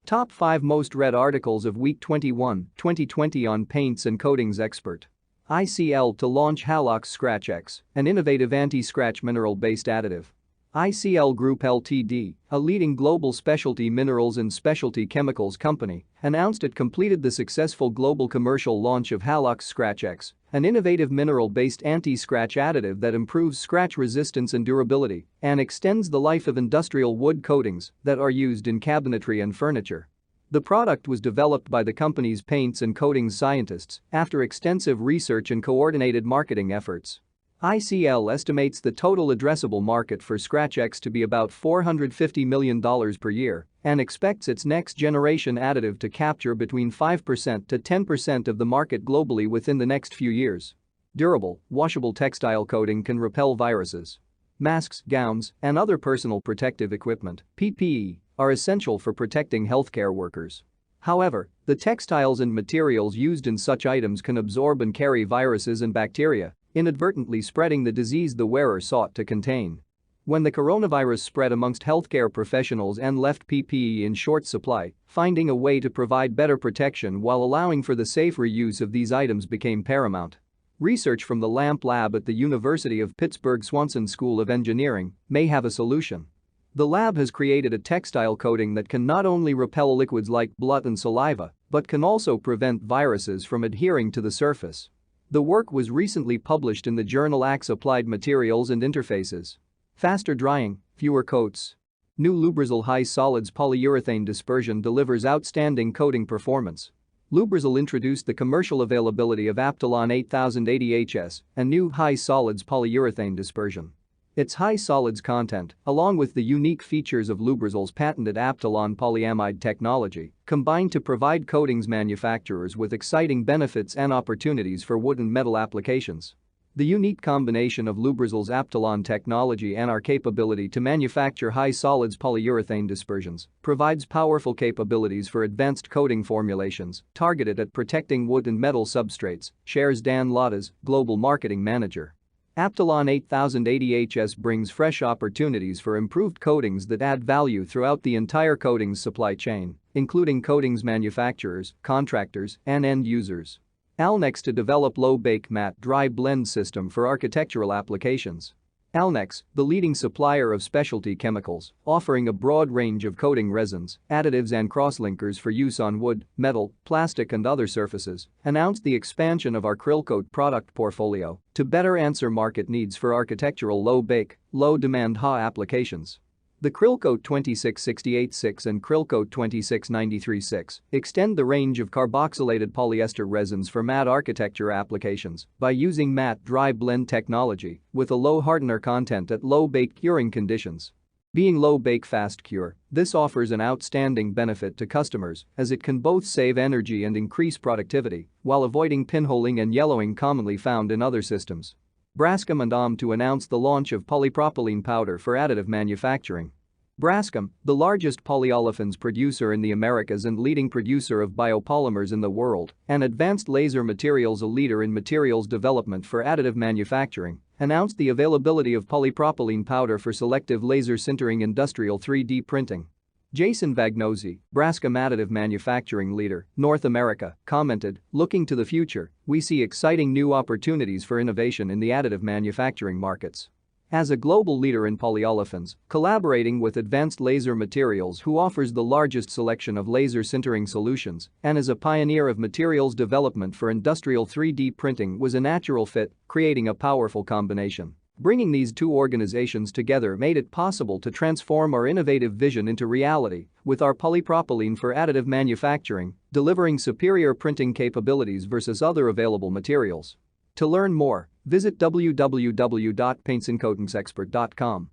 Top 5 most read articles of week 21, 2020 on Paints and Coatings Expert. ICL to launch HALOX ScratchX, an innovative anti-scratch mineral-based additive. ICL Group Ltd., a leading global specialty minerals and specialty chemicals company, announced it completed the successful global commercial launch of HALOX ScratchX, an innovative mineral-based anti-scratch additive that improves scratch resistance and durability and extends the life of industrial wood coatings that are used in cabinetry and furniture. The product was developed by the company's paints and coatings scientists after extensive research and coordinated marketing efforts. ICL estimates the total addressable market for ScratchX to be about $450 million per year and expects its next-generation additive to capture between 5% to 10% of the market globally within the next few years. Durable, washable textile coating can repel viruses. Masks, gowns, and other personal protective equipment (PPE) are essential for protecting healthcare workers. However, the textiles and materials used in such items can absorb and carry viruses and bacteria, inadvertently spreading the disease the wearer sought to contain. When the coronavirus spread amongst healthcare professionals and left PPE in short supply, finding a way to provide better protection while allowing for the safe reuse of these items became paramount. Research from the LAMP lab at the University of Pittsburgh Swanson School of Engineering may have a solution. The lab has created a textile coating that can not only repel liquids like blood and saliva, but can also prevent viruses from adhering to the surface. The work was recently published in the journal Axe Applied Materials and Interfaces. Faster drying, fewer coats. New Lubrizol high solids polyurethane dispersion delivers outstanding coating performance. Lubrizol introduced the commercial availability of Aptalon 8080HS, a new high solids polyurethane dispersion. Its high solids content, along with the unique features of Lubrizol's patented Aptalon polyamide technology, combine to provide coatings manufacturers with exciting benefits and opportunities for wood and metal applications. The unique combination of Lubrizol's Aptalon technology and our capability to manufacture high solids polyurethane dispersions provides powerful capabilities for advanced coating formulations targeted at protecting wood and metal substrates, shares Dan Ladas, Global Marketing Manager. Aptalon 8080HS brings fresh opportunities for improved coatings that add value throughout the entire coatings supply chain, including coatings manufacturers, contractors, and end users. Allnex to develop low-bake matte dry blend system for architectural applications. Allnex, the leading supplier of specialty chemicals, offering a broad range of coating resins, additives and crosslinkers for use on wood, metal, plastic and other surfaces, announced the expansion of our Krillcoat product portfolio to better answer market needs for architectural low-bake, low-demand HA applications. The Krillcoat 26686 and Krillcoat 26936 extend the range of carboxylated polyester resins for matte architecture applications by using matte dry blend technology with a low hardener content at low bake curing conditions. Being low bake fast cure, this offers an outstanding benefit to customers as it can both save energy and increase productivity while avoiding pinholing and yellowing commonly found in other systems. Braskem and to announce the launch of polypropylene powder for additive manufacturing. Braskem, the largest polyolefins producer in the Americas and leading producer of biopolymers in the world, and Advanced Laser Materials, a leader in materials development for additive manufacturing, announced the availability of polypropylene powder for selective laser sintering industrial 3D printing. Jason Vagnozzi, Braskem additive manufacturing leader, North America, commented, "Looking to the future, we see exciting new opportunities for innovation in the additive manufacturing markets." As a global leader in polyolefins, collaborating with Advanced Laser Materials, who offers the largest selection of laser sintering solutions, and as a pioneer of materials development for industrial 3D printing was a natural fit, creating a powerful combination. Bringing these two organizations together made it possible to transform our innovative vision into reality with our polypropylene for additive manufacturing, delivering superior printing capabilities versus other available materials. To learn more, visit www.paintsandcoatingsexpert.com.